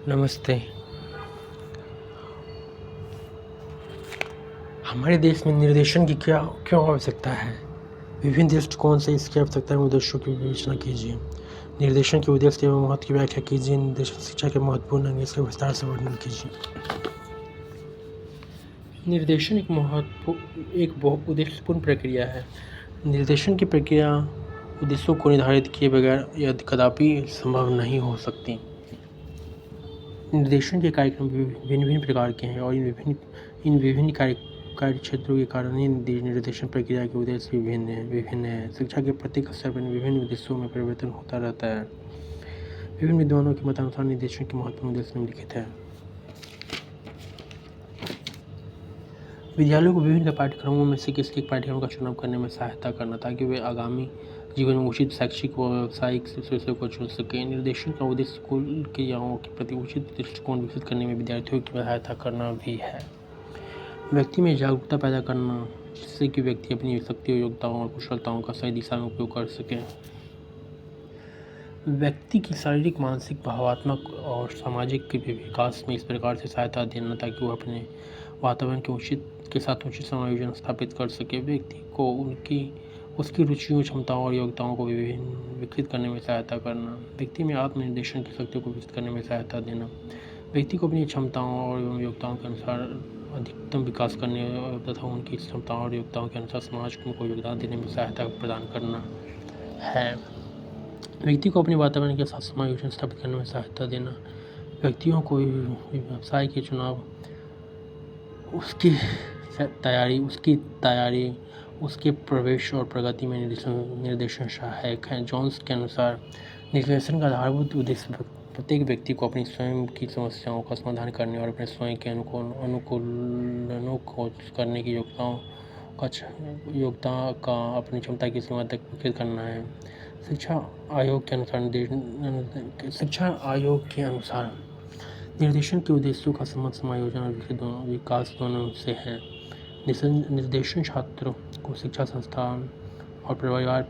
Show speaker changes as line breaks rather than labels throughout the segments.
नमस्ते। हमारे देश में निर्देशन की क्यों आवश्यकता है? विभिन्न दृष्टिकोण से इसकी आवश्यकता एवं उद्देश्यों की विवेचना कीजिए। निर्देशन के उद्देश्य एवं महत्व की व्याख्या कीजिए। निर्देशन शिक्षा के महत्वपूर्ण अंग, इसका विस्तार से वर्णन कीजिए। निर्देशन एक बहुत उद्देश्यपूर्ण प्रक्रिया है। निर्देशन की प्रक्रिया उद्देश्यों को निर्धारित किए बगैर यह कदापि संभव नहीं हो सकती। निर्देशन के कार्यक्रम भिन्न प्रकार के हैं और इन विभिन्न कार्य क्षेत्रों के कारण ही निर्देशन प्रक्रिया के उद्देश्य विभिन्न है। शिक्षा के प्रत्येक स्तर पर विभिन्न उद्देश्यों में परिवर्तन होता रहता है। विभिन्न विद्वानों के मतानुसार निर्देशन के महत्वपूर्ण उद्देश्य निम्नलिखित है। विद्यालयों को विभिन्न पाठ्यक्रमों में से किसी एक पाठ्यक्रम का चुनाव करने में सहायता करना, ताकि वे आगामी जीवन में उचित शैक्षिक व व्यावसायिक विषयों को चुन सकें। निर्देशन का उद्देश्य स्कूल क्रियाओं के प्रति उचित दृष्टिकोण विकसित करने में विद्यार्थियों की सहायता करना भी है। व्यक्ति में जागरूकता पैदा करना, जिससे कि व्यक्ति अपनी शक्तियों, योग्यताओं और कुशलताओं का सही दिशा में उपयोग कर सके। व्यक्ति की शारीरिक, मानसिक, भावनात्मक और सामाजिक विकास में इस प्रकार से सहायता देना, ताकि वह अपने वातावरण के साथ उचित समायोजन स्थापित कर सके। व्यक्ति को उसकी रुचियों, क्षमताओं और योग्यताओं को विकसित करने में सहायता करना। व्यक्ति में आत्मनिर्देशन की शक्तियों को विकसित करने में सहायता देना। व्यक्ति को अपनी क्षमताओं और योग्यताओं के अनुसार अधिकतम विकास करने तथा उनकी क्षमताओं और योग्यताओं के अनुसार समाज को योगदान देने में सहायता प्रदान करना है। व्यक्ति को अपने वातावरण के साथ समायोजन स्थापित करने में सहायता देना। व्यक्तियों को व्यवसाय के चुनाव, उसकी तैयारी, उसके प्रवेश और प्रगति में निर्देशन सहायक है। जॉन्स के अनुसार निर्देशन का आधारभूत उद्देश्य प्रत्येक व्यक्ति को अपनी स्वयं की समस्याओं का समाधान करने और अपने स्वयं के अनुकूलनों को करने की योग्यता का अपनी क्षमता की सीमा तक विकसित करना है। शिक्षा आयोग के अनुसार निर्देशन के उद्देश्यों का सम्मत समायोजन और विकास दोनों से है। निर्देशन छात्रों को शिक्षा संस्थान और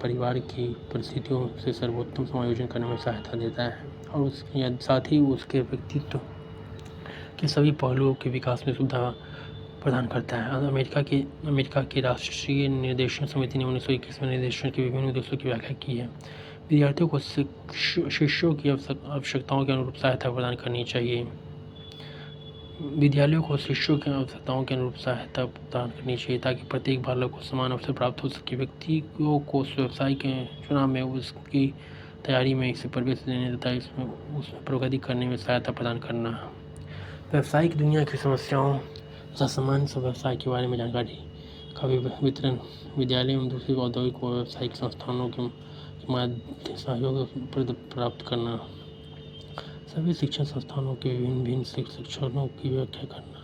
परिवार की परिस्थितियों से सर्वोत्तम समायोजन करने में सहायता देता है और साथ ही उसके व्यक्तित्व के सभी पहलुओं के विकास में सुविधा प्रदान करता है। अमेरिका की राष्ट्रीय निर्देशन समिति ने 1921 में निर्देशन के विभिन्न उद्देश्यों की व्याख्या की है। विद्यार्थियों को शिष्यों की आवश्यकताओं के अनुरूप सहायता प्रदान करनी चाहिए। विद्यालयों को शिष्यों की आवश्यकताओं के अनुरूप सहायता प्रदान करनी चाहिए, ताकि प्रत्येक बालक को समान अवसर प्राप्त हो सके। व्यक्तियों को व्यवसाय के चुनाव में उसकी तैयारी में इसे प्रवेश देने तथा इसमें उसमें प्रगति करने में सहायता प्रदान करना। व्यावसायिक दुनिया की समस्याओं तथा सामान्य व्यवसाय के बारे में जानकारी का वितरण विद्यालय एवं दूसरे औद्योगिक व व्यावसायिक संस्थानों के माध्यम से सहयोग प्राप्त करना। सभी शिक्षण संस्थानों के विभिन्न शिक्षणों की व्याख्या करना,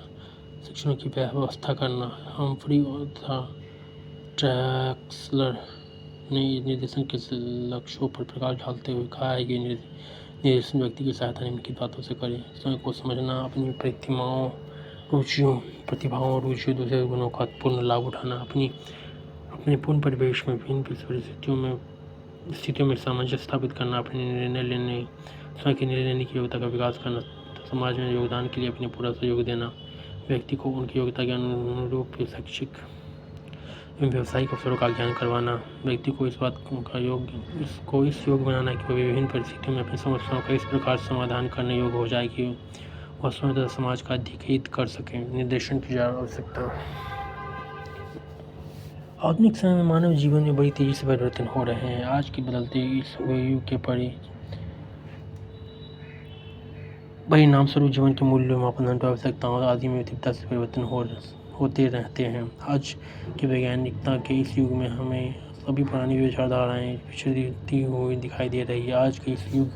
शिक्षणों की व्यवस्था करना। हम्फ्री तथा ट्रैक्सलर ने निर्देशन के लक्ष्यों पर प्रकाश डालते हुए कहा है कि निर्देशन व्यक्ति की सहायता निम्नलिखित बातों से करें। स्वयं को समझना, अपनी प्रतिभाओं और रुचियों, दूसरे गुणों का पूर्ण लाभ उठाना, अपने पूर्ण परिवेश में विभिन्न परिस्थितियों में सामंजस्य स्थापित करना, स्वयं के निर्णय लेने की योग्यता का विकास करना, समाज में योगदान के लिए अपने पूरा सहयोग देना। व्यक्ति को उनकी योग्यता के अनुरूप शैक्षिक एवं व्यावसायिक अवसरों का ज्ञान करवाना। व्यक्ति को इस योग बनाना कि वह विभिन्न परिस्थितियों में अपनी समस्याओं का इस प्रकार समाधान करने योग्य हो जाए कि वह स्वयं तथा समाज का अधिक हित कर सके। निर्देशन की आवश्यकता। आधुनिक समय में मानव जीवन में बड़ी तेजी से परिवर्तन हो रहे हैं। आज के बदलते इस युग के परिणाम स्वरूप जीवन के मूल्यों, मापदंड, आवश्यकताओं आदि में तीव्रता से परिवर्तन होते रहते हैं। आज की वैज्ञानिकता के इस युग में हमें सभी पुरानी विचारधाराएं पिछड़ती हुई दिखाई दे रही है। आज के इस युग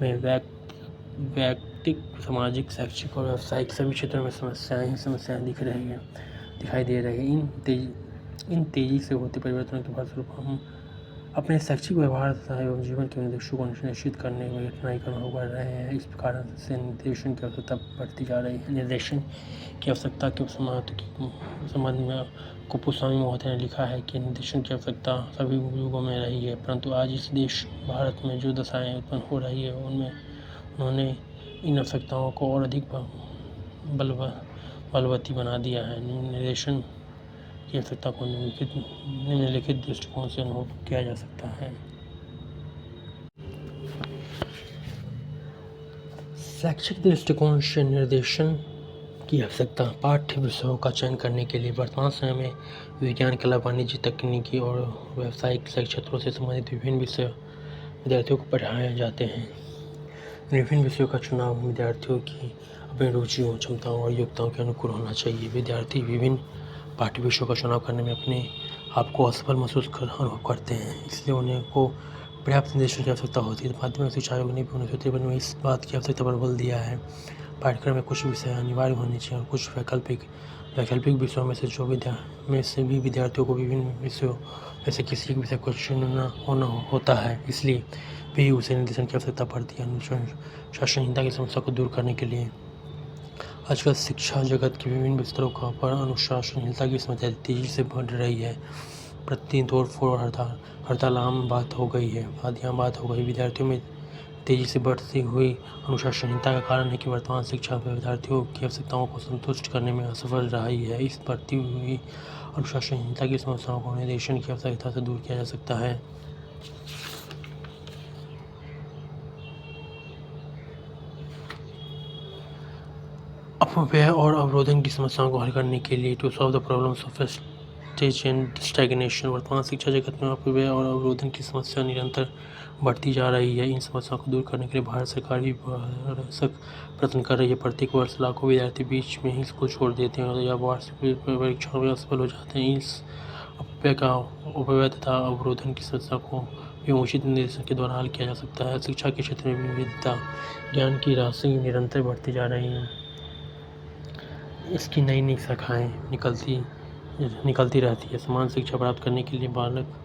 में वैयक्तिक, सामाजिक, शैक्षिक और व्यावसायिक सभी क्षेत्रों में समस्याएं दिखाई दे रही हैं। इन तेजी से होते परिवर्तनों के फलस्वरूप हम अपने शैक्षिक व्यवहार तथा एवं जीवन के उद्देश्यों को निश्चित करने में कठिनाई का अनुभव कर रहे हैं। इस कारण से निर्देशन की आवश्यकता बढ़ती जा रही है। निर्देशन की आवश्यकता के संबंध में कुपुस्वामी महोदय ने लिखा है कि निर्देशन की आवश्यकता सभी युगों में रही है, परंतु आज इस देश भारत में जो दशाएं उत्पन्न हो रही है उनमें उन्होंने इन आवश्यकताओं को और अधिक बलवती बना दिया है। निर्देशन की आवश्यकता को निम्नलिखित दृष्टिकोण से अनुभव किया जा सकता है। शैक्षिक दृष्टिकोण से निर्देशन की आवश्यकता। पाठ्य विषयों का चयन करने के लिए वर्तमान समय में विज्ञान, कला, वाणिज्य, तकनीकी और व्यावसायिक क्षेत्रों से संबंधित विभिन्न विषय विद्यार्थियों को पढ़ाए जाते हैं। विभिन्न विषयों का चुनाव विद्यार्थियों की अपनी रुचियों, क्षमताओं और योग्यताओं के अनुकूल होना चाहिए। विद्यार्थी विभिन्न पाठ्य विषयों का चुनाव करने में अपने आप को असफल महसूस अनुभव करते हैं, इसलिए उन्हें को पर्याप्त निर्देशन की आवश्यकता होती है। माध्यमिक शिक्षा आयोग ने 1953 में इस बात की आवश्यकता पर बल दिया है। पाठ्यक्रम में कुछ विषय अनिवार्य होने चाहिए और कुछ वैकल्पिक विषयों में से भी विद्यार्थियों को विभिन्न विषयों में से किसी एक विषय को चुनना होता है, इसलिए भी उसे निर्देशन की आवश्यकता पड़ती है। अनुशासनहीनता की समस्या को दूर करने के लिए आजकल शिक्षा जगत के विभिन्न स्तरों पर अनुशासनहीनता की समस्या तेजी से बढ़ रही है। प्रतिदिन तोड़-फोड़ हड़ताल आम बात हो गई है। विद्यार्थियों में तेजी से बढ़ती हुई अनुशासनहीनता का कारण है कि वर्तमान शिक्षा विद्यार्थियों की आवश्यकताओं को संतुष्ट करने में असफल रही है। इस बढ़ती हुई अनुशासनहीनता की समस्याओं को निर्देशन की आवश्यकता से दूर किया जा सकता है। अपव्यय और अवरोधन की समस्याओं को हल करने के लिए to solve the problems of wastage and stagnation. वर्तमान शिक्षा जगत में अपव्यय और अवरोधन की समस्या निरंतर बढ़ती जा रही है। इन समस्याओं को दूर करने के लिए भारत सरकार भी भरसक प्रयत्न कर रही है। प्रत्येक वर्ष लाखों विद्यार्थी बीच में ही स्कूल छोड़ देते हैं या वार्षिक परीक्षाओं में असफल हो जाते हैं। इस अपव्यय तथा अवरोधन की समस्या को भी उचित निर्देशन के द्वारा हल किया जा सकता है। शिक्षा के क्षेत्र में विविधता, ज्ञान की राशि निरंतर बढ़ती जा रही है। इसकी नई शाखाएँ निकलती रहती है। समान शिक्षा प्राप्त करने के लिए बालक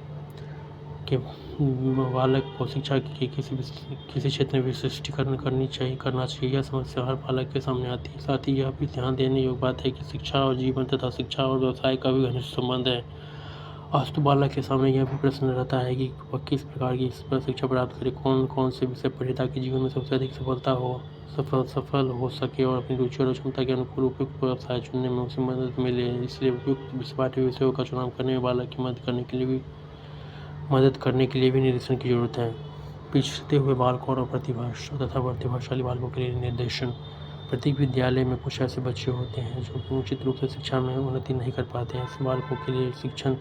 को शिक्षा के किसी क्षेत्र में विशिष्टीकरण करना चाहिए। यह समस्या हर बालक के सामने आती है। साथ ही यह भी ध्यान देने योग्य बात है कि शिक्षा और जीवन तथा शिक्षा और व्यवसाय का भी घनिष्ठ संबंध है। आज तो बालक के सामने यह भी प्रश्न रहता है कि वह किस प्रकार की शिक्षा प्राप्त करे, कौन से विषय पढ़े ताकि जीवन में सबसे अधिक सफल हो सके और अपनी रुचि और क्षमता के अनुकूल उपयुक्त व्यवसाय चुनने में उसे मदद मिले। इसलिए उपयुक्त पाठ्य विषयों का चुनाव करने में बालक की मदद करने के लिए भी निर्देशन की जरूरत है। पिछड़ते हुए बालकों और प्रतिभाशाली बालकों के लिए निर्देशन। प्रत्येक विद्यालय में कुछ ऐसे बच्चे होते हैं जो उचित रूप से शिक्षा में उन्नति नहीं कर पाते हैं। ऐसे बालकों के लिए शिक्षण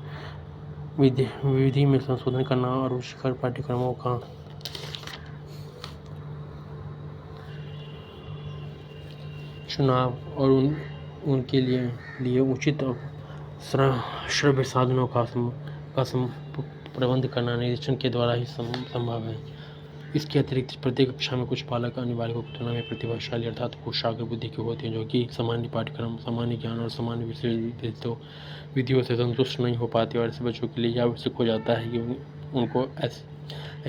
विधि में संशोधन करना और रुचिकर पाठ्यक्रमों का चुनाव और उनके लिए उचित श्रव्य साधनों का प्रबंध करना निर्देशन के द्वारा ही संभव है। इसके अतिरिक्त प्रत्येक कक्षा में कुछ बालक अन्य बालकों की तुलना में प्रतिभाशाली अर्थात कुशाग्र बुद्धि के होते हैं, जो कि सामान्य पाठ्यक्रम, सामान्य ज्ञान और सामान्य विषय विधियों से संतुष्ट नहीं हो पाते और ऐसे बच्चों के लिए यह आवश्यक हो जाता है कि उनको ऐसी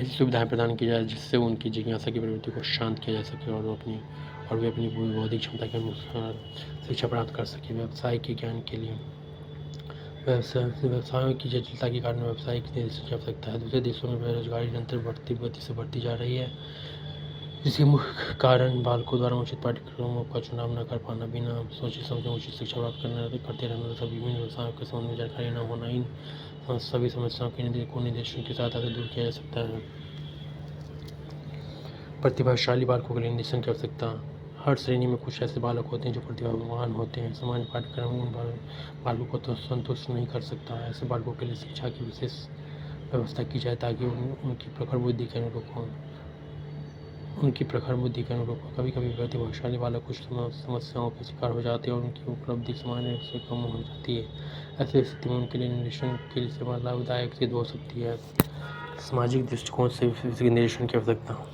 सुविधाएं प्रदान की जाए जिससे उनकी जिज्ञासा की प्रवृत्ति को शांत किया जा सके और वे अपनी बौद्धिक क्षमता के अनुसार शिक्षा प्राप्त कर सकें। व्यवसाय के ज्ञान के लिए व्यवसायों की जटिलता के कारण व्यावसायिक निर्देशन की आवश्यकता है। दूसरे देशों में बेरोजगारी निरंतर गति से बढ़ती जा रही है, जिसके मुख्य कारण बालकों द्वारा उचित पाठ्यक्रमों का चुनाव न कर पाना, बिना सोचे समझे उचित शिक्षा प्राप्त करते रहना तथा विभिन्न व्यवसायों के संबंध में जानकारी न होना। इन सभी समस्याओं के निर्देशन की सहायता से दूर किया जा सकता है। प्रतिभाशाली बालकों के लिए निर्देशन की आवश्यकता। हर श्रेणी में कुछ ऐसे बालक होते हैं जो प्रतिभावान होते हैं। सामान्य पाठ्यक्रम उन बालकों को तो संतुष्ट नहीं कर सकता। ऐसे बालकों के लिए शिक्षा की विशेष व्यवस्था की जाए ताकि उनकी प्रखर बुद्धि के अनुरूप हो। कभी-कभी प्रतिभाशाली बालक कुछ समस्याओं के शिकार हो जाते हैं और उनकी उपलब्धि सामान्य से कम हो जाती है। ऐसी स्थिति में उनके लिए निर्देशन की सेवा लाभदायक सिद्ध हो सकती है। सामाजिक दृष्टिकोण से निर्देशन की आवश्यकता।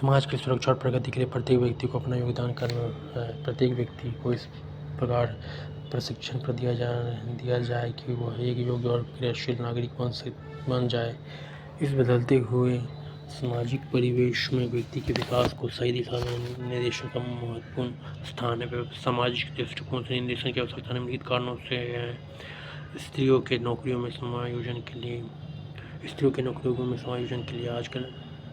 समाज की सुरक्षा और प्रगति के लिए प्रत्येक व्यक्ति को अपना योगदान करना है। प्रत्येक व्यक्ति को इस प्रकार प्रशिक्षण दिया जाए कि वह एक योग्य और क्रियाशील नागरिक बन जाए। इस बदलते हुए सामाजिक परिवेश में व्यक्ति के विकास को सही दिशा में निर्देशन का महत्वपूर्ण स्थान है। सामाजिक दृष्टिकोण से निर्देशन की आवश्यकता निम्नलिखित कारणों से है। स्त्रियों के नौकरियों में समायोजन के लिए स्त्रियों के नौकरियों में समायोजन के लिए आजकल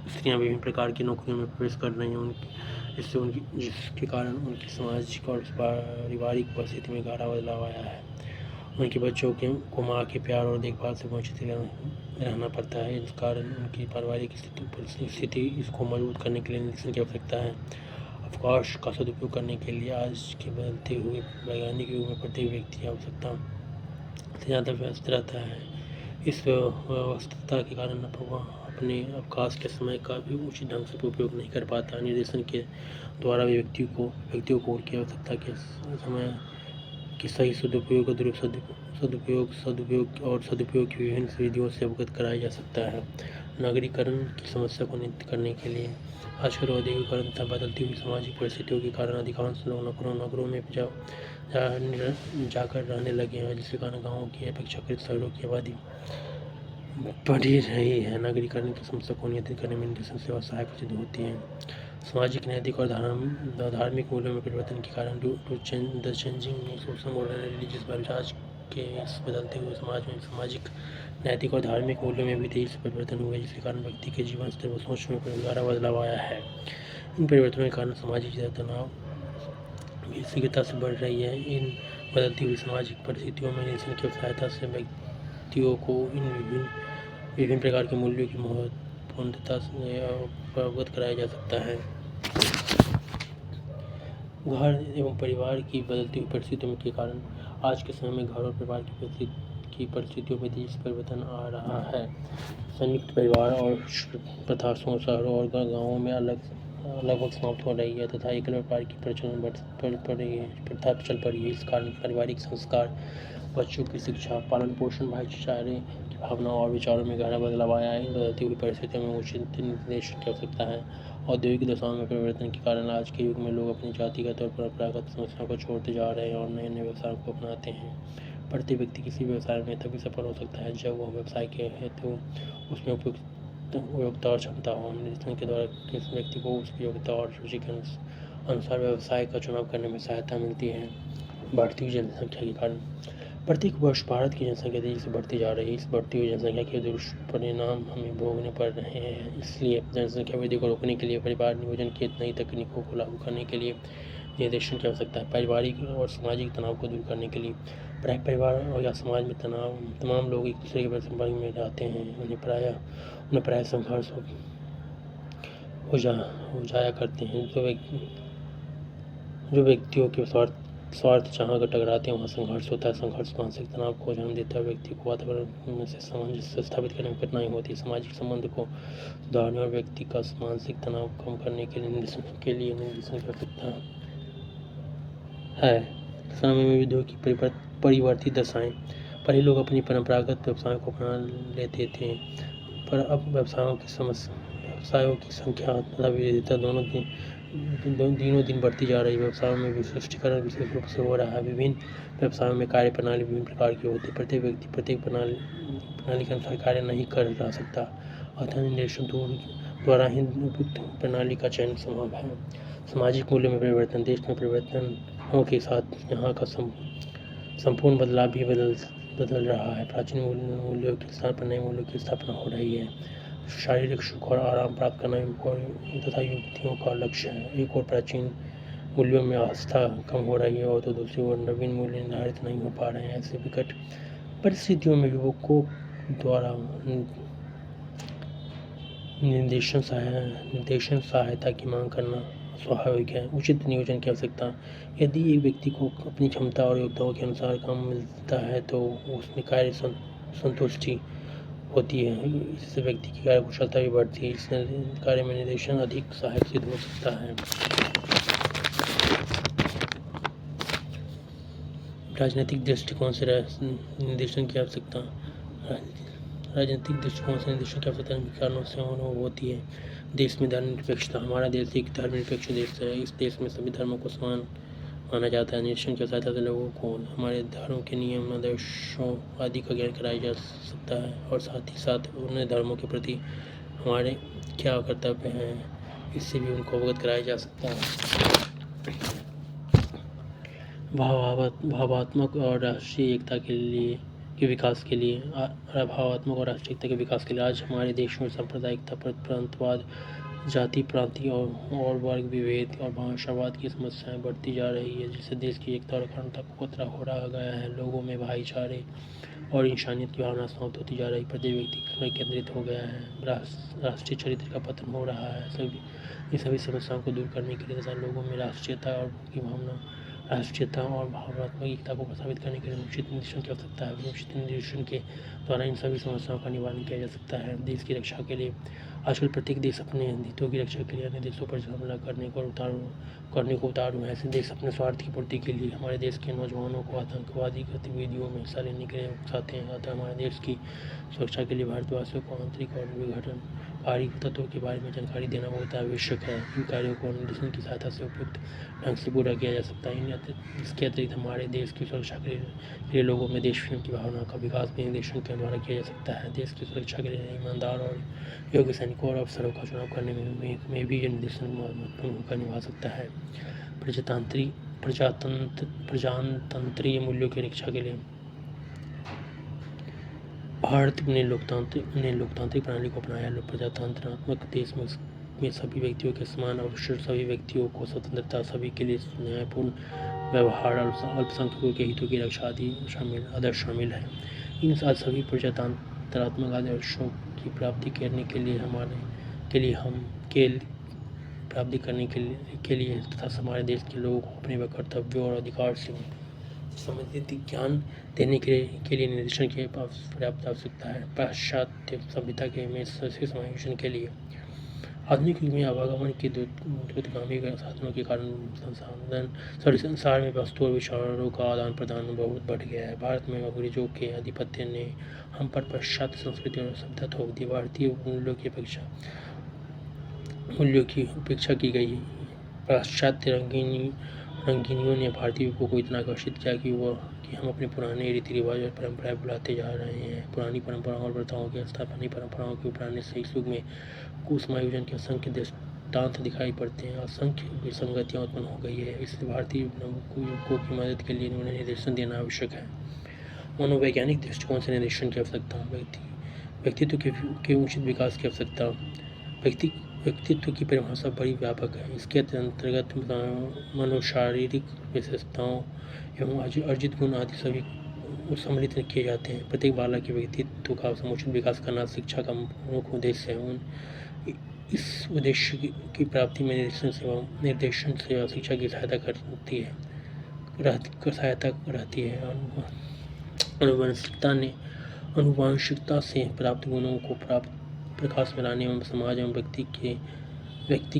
स्त्रियां विभिन्न प्रकार की नौकरियों में प्रवेश कर रही हैं। इससे उनकी जिसके कारण उनकी सामाजिक और पारिवारिक परिस्थिति में गहरा बदलाव आया है। उनके बच्चों को माँ के प्यार और देखभाल से वंचित रहना पड़ता है। इस कारण उनकी पारिवारिक स्थिति इसको मजबूत करने के लिए निरीक्षण की आवश्यकता है। अवकाश का सदुपयोग करने के लिए आज के बदलते हुए वैज्ञानिक युग में प्रत्येक व्यक्ति आवश्यकता से ज़्यादा व्यस्त रहता है। इस व्यस्तता के कारण अपने अवकाश के समय का भी उचित ढंग से उपयोग नहीं कर पाता। निर्देशन के द्वारा भी व्यक्तियों को उनकी आवश्यकता के समय की सही सदुपयोग और सदुपयोग की विभिन्न विधियों से अवगत कराया जा सकता है। नागरीकरण की समस्या को नियंत्रित करने के लिए आजकल औद्योगिकरण तथा बदलती हुई सामाजिक परिस्थितियों के कारण अधिकांश लोग नगरों में जाकर रहने लगे हैं, जिसके कारण गाँवों की अपेक्षाकृत शहरों की आबादी बढ़ी रही है। नागरीकरण की समस्या को नियंत्रित करने में निर्देशन सेवा सहायक सिद्ध होती है। सामाजिक, नैतिक और धार्मिक मूल्यों में परिवर्तन के कारण the changing social modern religious values आज के इस बदलते हुए समाज में सामाजिक, नैतिक और धार्मिक मूल्यों में भी तेजी से परिवर्तन हुए, जिसके कारण व्यक्ति के जीवन स्तर व सोच में गहरा बदलाव आया है। इन परिवर्तनों के कारण सामाजिक तनाव भी शीघ्रता से बढ़ रही है। इन बदलती हुई सामाजिक परिस्थितियों में निरीक्षण की सहायता से व्यक्तियों को इन विभिन्न प्रकार के मूल्यों की महत्वपूर्णता से अवगत कराया जा सकता है। घर एवं परिवार की बदलती हुई परिस्थितियों के कारण आज के समय में घर और परिवार की परिस्थितियों में तेजी से परिवर्तन आ रहा है। संयुक्त परिवार और प्रथा शहरों और गाँवों में लगभग समाप्त हो रही है तथा एकल परिवार की प्रथा चल पड़ी है। इस कारण पारिवारिक संस्कार, बच्चों की शिक्षा, पालन पोषण, भाईचारे की भावना और विचारों में गहरा बदलाव आया है। इन बदलती हुई परिस्थितियों में उचित निर्देशन की आवश्यकता है। औद्योगिक दशाओं में परिवर्तन के कारण आज के युग में लोग अपनी जातिगत और परंपरागत संस्थाओं को छोड़ते जा रहे हैं और नए नए व्यवसायों को अपनाते हैं। प्रत्येक व्यक्ति किसी व्यवसाय में तभी सफल हो सकता है जब वह व्यवसाय के हेतु उसमें उपयुक्त योग्यता और क्षमता हो। निर्देशन के द्वारा किसी व्यक्ति को उसकी योग्यता और रुचि के अनुसार व्यवसाय का चुनाव करने में सहायता मिलती है। बढ़ती हुई जनसंख्या के कारण प्रत्येक वर्ष भारत की जनसंख्या तेजी से बढ़ती जा रही है। इस बढ़ती हुई जनसंख्या के दुष्परिणाम हमें भोगने पड़ रहे हैं। इसलिए जनसंख्या वृद्धि को रोकने के लिए परिवार नियोजन की नई तकनीकों को लागू करने के लिए निर्देशन की आवश्यकता है। पारिवारिक और सामाजिक तनाव को दूर करने के लिए परिवार और या समाज में तमाम लोग एक दूसरे के संपर्क में रहते हैं। उन्हें प्राय संघर्ष हो जाया करते हैं। जो व्यक्तियों के स्वार्थ जहाँ टकराते हैं वहाँ संघर्ष होता है। संघर्ष मानसिक तनाव को जन्म देता है। व्यक्ति को वातावरण में से सामंजस्य स्थापित करने में कठिनाई होती है। सामाजिक संबंध को सुधारने और व्यक्ति का मानसिक तनाव कम करने के लिए निर्देशन की आवश्यकता है। समय में विधियों की परिवर्तित दशाएं। पहले लोग अपनी परंपरागत व्यवसायों को अपना लेते थे, पर अब व्यवसायों की संख्या तथा विविधता दिनों दिन बढ़ती जा रही है। व्यवसायों में विशिष्टीकरण विशेष रूप से हो रहा है। विभिन्न व्यवसायों में कार्य प्रणाली विभिन्न प्रकार की होती है। प्रत्येक व्यक्ति प्रत्येक प्रणाली के अनुसार कार्य नहीं कर सकता, अतः निर्देशन द्वारा ही उपयुक्त प्रणाली का चयन संभव है। सामाजिक मूल्यों में परिवर्तन। देश में परिवर्तनों के साथ यहाँ का संपूर्ण बदलाव भी बदल रहा है। प्राचीन मूल्यों के स्थान पर नए मूल्यों की स्थापना हो रही है। शारीरिक सुख और आराम प्राप्त करना तथा युवतियों का लक्ष्य है। एक और प्राचीन मूल्यों में आस्था कम हो रही है और तो दूसरी ओर नवीन मूल्य निर्धारित नहीं हो पा रहे हैं। ऐसे विकट परिस्थितियों में युवकों द्वारा निर्देशन सहायता की मांग करना स्वाभाविक है। उचित नियोजन की आवश्यकता। यदि एक व्यक्ति को अपनी क्षमता और योग्यताओं के अनुसार काम मिलता है तो उसमें कार्य संतुष्टि होती है। इससे व्यक्ति की कार्यकुशलता भी बढ़ती है। इससे कार्य में निर्देशन अधिक सहायक सिद्ध हो सकता है। राजनीतिक दृष्टिकोण से निर्देशन की आवश्यकता। राजनीतिक दृष्टिकोण से निर्देशन की आवश्यकता इन कारणों से अनुभव होती है। देश में धर्मनिरपेक्षता। हमारा देश एक धर्मनिरपेक्ष देश है। इस देश में सभी धर्मों को समान माना जाता है। निर्देशन की सहायता से लोगों को हमारे धर्म के नियम, आदर्शों आदि का ज्ञान कराया जा सकता है और साथ ही साथ उन्हें धर्मों के प्रति हमारे क्या कर्तव्य हैं इससे भी उनको अवगत कराया जा सकता है। भावात्मक और राष्ट्रीय एकता के लिए के विकास के लिए भावात्मक और राष्ट्रीयता के विकास के लिए आज हमारे देश में सांप्रदायिकता, प्रांतवाद, जाति प्रांतीय और वर्ग विभेद और भाषावाद की समस्याएं बढ़ती जा रही है, जिससे देश की एकता और अखंडता को खतरा हो रहा गया है। लोगों में भाईचारे और इंसानियत की भावना समाप्त होती जा रही, प्रत्येक व्यक्ति पर केंद्रित हो गया है, राष्ट्रीय चरित्र का पतन हो रहा है। इन सभी समस्याओं को दूर करने के लिए तथा लोगों में राष्ट्रीयता और भावनात्मक एकता को प्रसारित करने के लिए उचित निर्देशन की आवश्यकता है। उचित निर्देशन के द्वारा इन सभी समस्याओं का निवारण किया जा सकता है। देश की रक्षा के लिए आजकल प्रत्येक देश अपने हितों की रक्षा के लिए अन्य देशों पर हमला करने को उतारू है। ऐसे देश अपने स्वार्थ की पूर्ति के लिए हमारे देश के नौजवानों को आतंकवादी गतिविधियों में हिस्सा लेने के लिए उकसाते हैं। अतः हमारे देश की सुरक्षा के लिए भारतवासियों को आंतरिक और विघटनकारी तत्वों के बारे में जानकारी देना बहुत आवश्यक है। इन कार्यों को निर्देशन की सहायता से उपयुक्त ढंग से पूरा किया जा सकता है। इसके अतिरिक्त हमारे देश की सुरक्षा के लिए लोगों में देश प्रेम की भावना का विकास भी निर्देशन के द्वारा किया जा सकता है। देश की सुरक्षा के लिए ईमानदार और योग्य सैनिकों और अफसरों का चुनाव करने में भी यह निर्देशन महत्वपूर्ण भूमिका निभा सकता है। प्रजातंत्रीय मूल्यों की रक्षा के लिए भारत ने लोकतांत्रिक प्रणाली को अपनाया। प्रजातंत्रात्मक देश में सभी व्यक्तियों के समान अवसर, सभी व्यक्तियों को स्वतंत्रता, सभी के लिए न्यायपूर्ण व्यवहार, अल्पसंख्यकों के हितों की रक्षा आदि आदर्श शामिल है। इन सभी प्रजातंत्रात्मक आदर्शों की प्राप्ति करने के लिए तथा हमारे देश के लोगों को अपने कर्तव्यों और अधिकार से संबंधित ज्ञान देने के लिए निर्देशन की पर्याप्त आवश्यकता है। पाश्चात्य सभ्यता के में समायोजन के लिए आधुनिक युग में आवागमन के द्रुतगामी साधनों के कारण संसार में वस्तु और विचारों का आदान प्रदान बहुत बढ़ गया है। भारत में अंग्रेजों के आधिपत्य ने हम पर पाश्चात्य संस्कृति और सभ्यता थोप दी। भारतीय मूल्यों की उपेक्षा की गई। पाश्चात्य रंगीनियों ने भारतीय युवकों को इतना आकर्षित किया कि हम अपने पुराने रीति रिवाज और परंपराएं भुलाते जा रहे हैं। पुरानी परंपराओं और प्रथाओं के स्थापना परंपराओं के उपराने से इस युग में कुसमायोजन के असंख्य दृष्टांत दिखाई पड़ते हैं। असंख्य विसंगतियाँ उत्पन्न हो गई है। इसलिए भारतीय युवकों की मदद के लिए उन्हें निर्देशन देना आवश्यक है। मनोवैज्ञानिक दृष्टिकोण से निर्देशन की आवश्यकता, व्यक्तित्व के उचित विकास की आवश्यकता। व्यक्तित्व की परिभाषा बड़ी व्यापक है। इसके अंतर्गत मनोशारीरिक विशेषताओं एवं अर्जित गुण आदि सभी सम्मिलित किए जाते हैं। प्रत्येक बालक के व्यक्तित्व का समुचित विकास करना शिक्षा का प्रमुख उद्देश्य है। इस उद्देश्य की प्राप्ति में निर्देशन सेवा शिक्षा की सहायता रहती है। आनुवंशिकता से प्राप्त गुणों को प्रकाश में लाने एवं समाज एवं व्यक्ति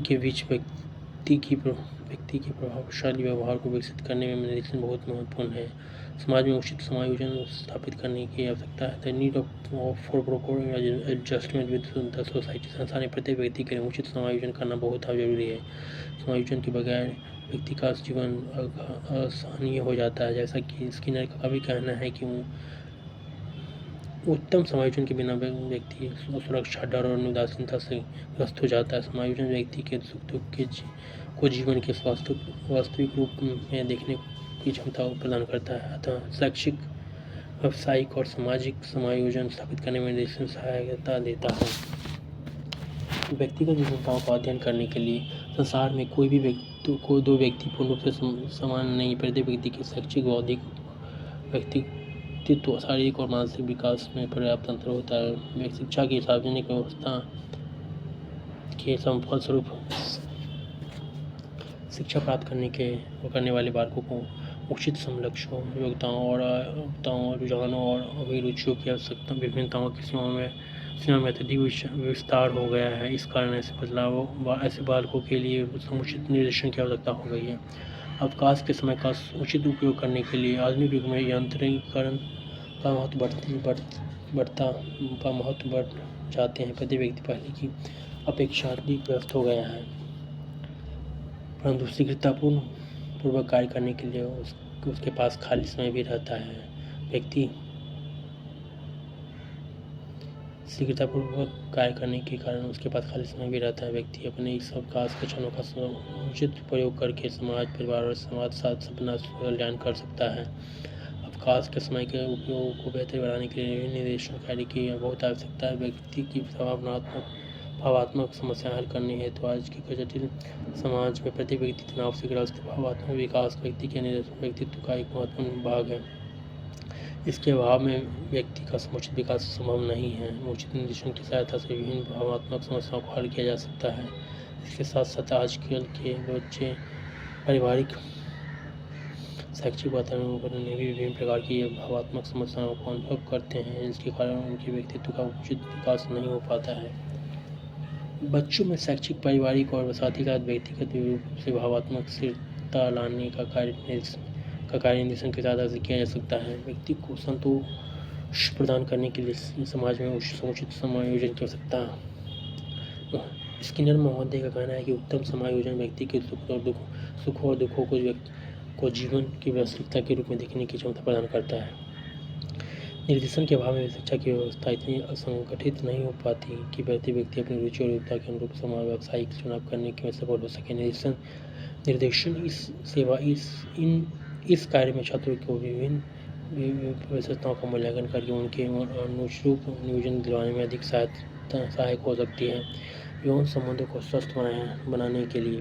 के बीच व्यक्ति के प्रभावशाली व्यवहार को विकसित करने में निर्देशन बहुत महत्वपूर्ण है। समाज में उचित समायोजन स्थापित करने की आवश्यकता है। The need for proper adjustment with the society. संसार में प्रत्येक व्यक्ति के लिए उचित समायोजन करना बहुत जरूरी है। समायोजन के बगैर व्यक्ति का जीवन असहनीय हो जाता है। जैसा कि स्किनर का भी कहना है कि उत्तम समायोजन के बिना व्यक्ति सुरक्षा, डर और उदासीनता से ग्रस्त हो जाता है। समायोजन व्यक्ति के सुख दुख को जीवन के वास्तविक रूप में देखने की क्षमता प्रदान करता है। अतः शैक्षिक, व्यावसायिक और सामाजिक समायोजन स्थापित करने में निर्देशन सहायता देता है। व्यक्तिगत विशेषताओं का अध्ययन करने के लिए संसार में कोई दो व्यक्ति पूर्ण रूप से समान नहीं। प्रत्येक व्यक्ति के शैक्षिक, बौद्धिक, व्यक्तित्व, शारीरिक और मानसिक विकास में पर्याप्त अंतर होता है। शिक्षा की सार्वजनिक व्यवस्था के फलस्वरूप शिक्षा प्राप्त करने वाले बालकों को उचित लक्ष्यों, योग्यताओं, रुझानों और अभिरुचियों की आवश्यकता विभिन्नताओं की सीमा में अत्यधिक विस्तार हो गया है। इस कारण ऐसे बालकों के लिए समुचित निर्देशन की आवश्यकता हो गई है। अवकाश के समय का उचित उपयोग करने के लिए आधुनिक युग में यांत्रिकीकरण का महत्व बढ़ जाते हैं। प्रत्येक व्यक्ति पहले की अपेक्षा अधिक व्यस्त हो गया है, परंतु शीघ्रतापूर्वक कार्य करने के लिए उसके पास खाली समय भी रहता है। व्यक्ति शीघ्रतापूर्वक कार्य करने के कारण उसके पास खाली समय भी रहता है। व्यक्ति अपने इस अवकाश के क्षणों का उचित प्रयोग करके समाज, परिवार और समाज साथ अपना कल्याण कर सकता है। विकास के समय के उपयोग को बेहतर बनाने के लिए विभिन्न निर्देशन कार्य की बहुत आवश्यकता है। व्यक्ति की भावात्मक समस्या हल करनी है तो आज की जटिल समाज में प्रत्येक व्यक्ति तनाव से ग्रस्त। भावात्मक विकास व्यक्ति के व्यक्तित्व का एक महत्वपूर्ण भाग है। इसके अभाव में व्यक्ति का समुचित विकास संभव नहीं है। उचित निर्देशन की सहायता से विभिन्न भावात्मक समस्याओं को हल किया जा सकता है। इसके साथ साथ आजकल के बच्चे पारिवारिक शैक्षिक वातावरण में भी विभिन्न प्रकार की भावात्मक समस्याओं को अनुभव करते हैं, जिसके कारण उनके व्यक्तित्व का उचित विकास नहीं हो पाता है। बच्चों में शैक्षिक, पारिवारिक और साथ व्यक्तिगत रूप से भावात्मक स्थिरता लाने का कार्य निर्देशन के आधार से किया जा सकता है। व्यक्ति को संतोष प्रदान करने के लिए समाज में समुचित समायोजन की आवश्यकता है। स्किनर महोदय का कहना है कि उत्तम समायोजन व्यक्ति के सुख और दुखों को जीवन की वास्तविकता के रूप में देखने की क्षमता प्रदान करता है। निर्देशन के अभाव में शिक्षा की व्यवस्था इतनी असंगठित नहीं हो पाती कि प्रति व्यक्ति अपनी रुचि और योग्यता के अनुरूप व्यावसायिक चुनाव करने में सफल हो सके। निर्देशन इस कार्य में छात्रों को विभिन्न विशेषताओं का मूल्यांकन करके उनके अनुरूप नियोजन दिलवाने में अधिक सहायक हो सकती है। यौन संबंधों को स्वस्थ बनाने के लिए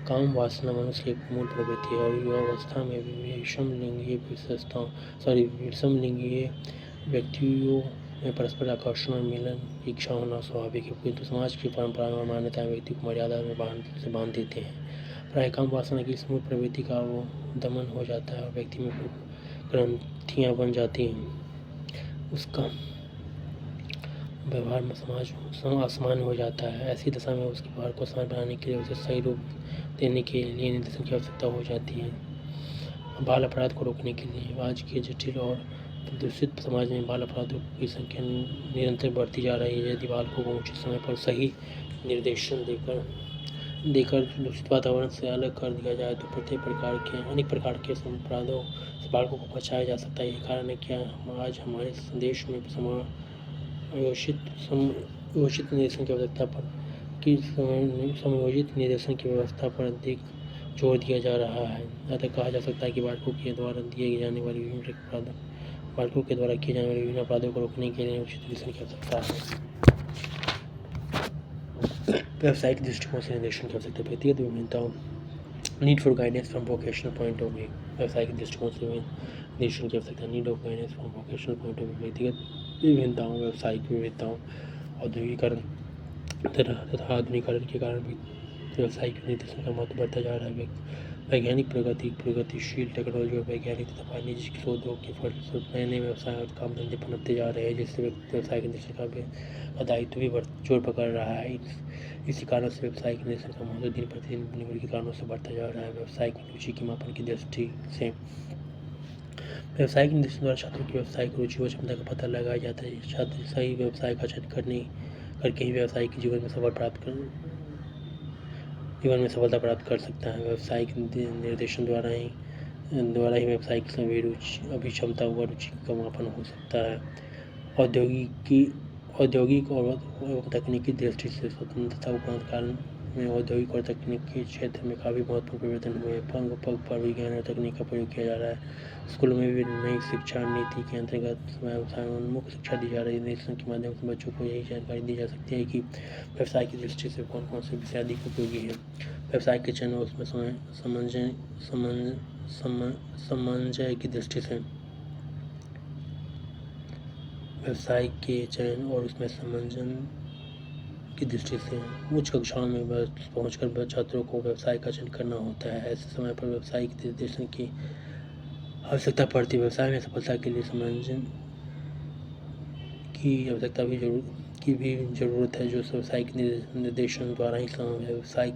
काम वासना मनुष्य की एक मूल प्रवृत्ति है और युवावस्था में विषम लिंगीय व्यक्तियों में परस्पर आकर्षण और मिलन की इच्छा होना स्वाभाविक है, किंतु समाज की परंपराएं और मान्यताएं व्यक्ति को मर्यादा में बांध देते हैं। प्राय काम वासना की इस मूल प्रवृत्ति का वो दमन हो जाता है और व्यक्ति में ग्रंथियां बन जाती हैं। उसका व्यवहार में समाज असमान हो जाता है। ऐसी दशा में उसके व्यवहार को आसान बनाने के लिए उसे सही रूप देने के लिए निर्देशन की आवश्यकता हो जाती है। बाल अपराध को रोकने के लिए आज के जटिल और प्रदूषित समाज में बाल अपराधों की संख्या निरंतर बढ़ती जा रही है। यदि बालकों को उचित समय पर सही निर्देशन देकर दूषित वातावरण से अलग कर दिया जाए तो अनेक प्रकार के अपराधों से बालकों को बचाया जा सकता है। यही कारण है कि आज हमारे देश में समयोचित निर्देशन की आवश्यकता पर समयोजित निर्देशन की व्यवस्था पर अधिक जोर दिया जा रहा है। अतः कहा जा सकता है कि बालकों के द्वारा किए जाने वाले विभिन्न अपराधों को रोकने के लिए उचित निर्देशन की आवश्यकता है। व्यावसायिक दृष्टिकोण से निर्देशन की आवश्यकता। व्यक्तिगत विभिन्नताओं need for guidance from vocational point of view. व्यावसायिक दृष्टिकोण से निर्देशन की आवश्यकता। Need of guidance from vocational point of view. व्यक्तिगत विभिन्नताओं, व्यावसायिक विविधताओं, औद्योगिकरण तथा आधुनिकीकरण के कारण व्यावसायिक निर्देशन का महत्व बढ़ता जा रहा है। वैज्ञानिक प्रगतिशील टेक्नोलॉजी और वैज्ञानिक तथा वाणिज्यिक शोधों के फलस्वरूप नए व्यवसाय और काम धंधे पनपते जा रहे हैं, जिससे व्यावसायिक निर्देशन का दायित्व भी जोर पकड़ रहा है। इसी कारण से व्यावसायिक निर्देशन का महत्व दिन प्रतिदिन निम्नलिखित कारणों से बढ़ता जा रहा है। व्यावसायिक रुचि के मापन की दृष्टि से व्यावसायिक निर्देशन द्वारा छात्रों की व्यावसायिक रुचि और क्षमता का पता लगाया जाता है। छात्र सही व्यवसाय का चयन करके ही व्यावसायिक जीवन में सफलता प्राप्त कर सकता है। व्यावसायिक निर्देशन द्वारा ही व्यावसायिक अभिक्षमता व रुचि का मापन हो सकता है। औद्योगिक और तकनीकी दृष्टि से स्वतंत्रता उपरांत काल में औद्योगिक और तकनीकी क्षेत्र में काफ़ी महत्वपूर्ण परिवर्तन हुए। पग पर विज्ञान और तकनीक का प्रयोग किया जा रहा है। स्कूलों में भी नई शिक्षा नीति के अंतर्गत व्यवसायोन्मुख शिक्षा दी जा रही है। निर्देशन के माध्यम से बच्चों को यही जानकारी दी जा सकती है कि व्यवसाय की दृष्टि से कौन कौन से विषय अधिक उपयोगी है। व्यवसाय के चयन और उसमें समन्वय की दृष्टि से व्यवसाय के चयन और उसमें समंजन की दृष्टि से उच्च कक्षाओं में पहुंचकर छात्रों को व्यवसाय का चयन करना होता है। ऐसे समय पर व्यावसायिक निर्देशन की आवश्यकता पड़ती है। व्यवसाय में सफलता के लिए समंजन की आवश्यकता भी जरूरत है, जो व्यावसायिक निर्देशन द्वारा ही संभव है। व्यवसाय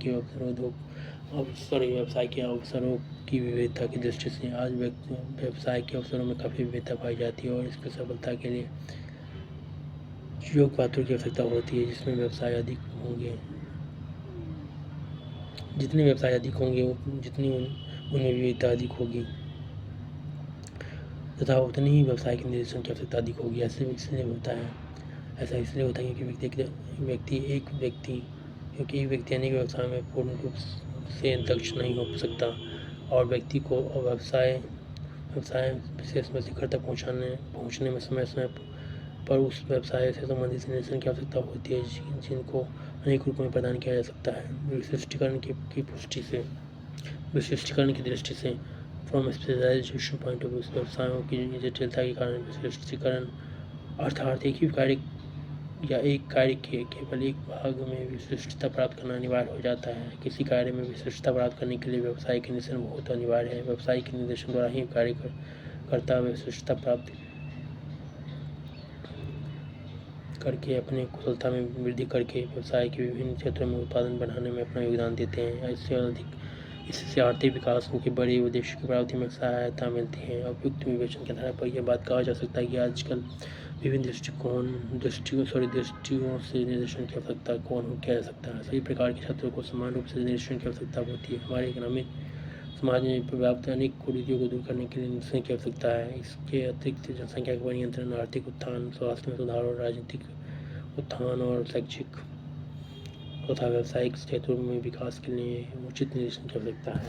के अवसरों की विविधता की दृष्टि से आज व्यवसाय के अवसरों में काफ़ी विविधता पाई जाती है और इसकी सफलता के लिए योग्य पात्रों की आवश्यकता होती है। जितने व्यवसाय अधिक होंगे जितनी उनमें विविधता अधिक होगी तथा उतनी ही व्यावसायिक निर्देशन की आवश्यकता अधिक होगी। ऐसा इसलिए होता है क्योंकि एक व्यक्ति अनेक व्यवसाय में पूर्ण रूप से दक्ष नहीं हो सकता और व्यक्ति को व्यवसाय व्यवसाय विशेष में शिखर तक पहुँचने में समय पर उस व्यवसाय से संबंधित निरीक्षण की आवश्यकता होती है, जिनको अनेक रूपों में प्रदान किया जा सकता है। विशिष्टीकरण की दृष्टि से from specialisation point of view, व्यवसायों की जटिलता के कारण विशिष्टीकरण अर्थात एक ही कार्य या एक कार्य के केवल एक भाग में विशिष्टता प्राप्त करना अनिवार्य हो जाता है। किसी कार्य में विशिष्टता प्राप्त करने के लिए व्यवसायिक निर्देशन बहुत अनिवार्य है। व्यवसायिक निर्देशन द्वारा ही कार्यकर्ता विशिष्टता प्राप्त करके अपने कुशलता में वृद्धि करके व्यवसाय के विभिन्न क्षेत्रों में उत्पादन बढ़ाने में अपना योगदान देते हैं। इससे आर्थिक विकास के बड़े उद्देश्य की प्राप्ति में सहायता मिलती है। उपयुक्त विवेचन के आधार पर यह बात कहा जा सकता है कि आजकल विभिन्न दृष्टियों से निर्देशन की आवश्यकता किया जा सकता है। सभी प्रकार के छात्रों को समान रूप से निर्देशन की आवश्यकता होती है। हमारे ग्रामीण समाज में पर्याप्त अनेक कुरीतियों को दूर करने के लिए निर्देशन की आवश्यकता है। इसके अतिरिक्त जनसंख्या का नियंत्रण, आर्थिक उत्थान, स्वास्थ्य में सुधार और राजनीतिक उत्थान और शैक्षिक तथा व्यावसायिक क्षेत्रों में विकास के लिए उचित निर्देशन की आवश्यकता है।